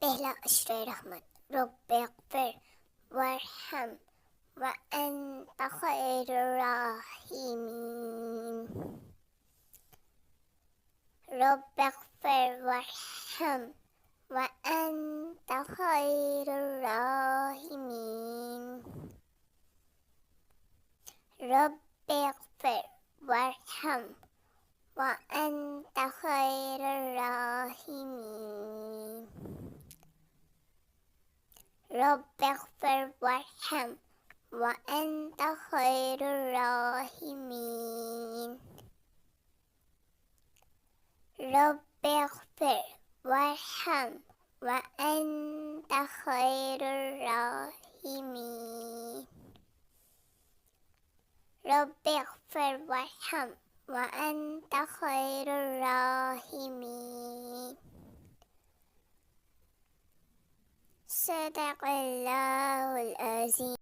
بسم الرحمن. رب اغفر وارحم وأنت خير الراحمين. رب اغفر وارحم وأنت خير الراحمين. رب اغفر وارحم وأنت خير الراحمين. رب اغفر وارحم وأنت خير الراحمين. رب اغفر وارحم وأنت خير الراحمين. رب اغفر وارحم وأنت خير الراحمين. صدق الله العظيم.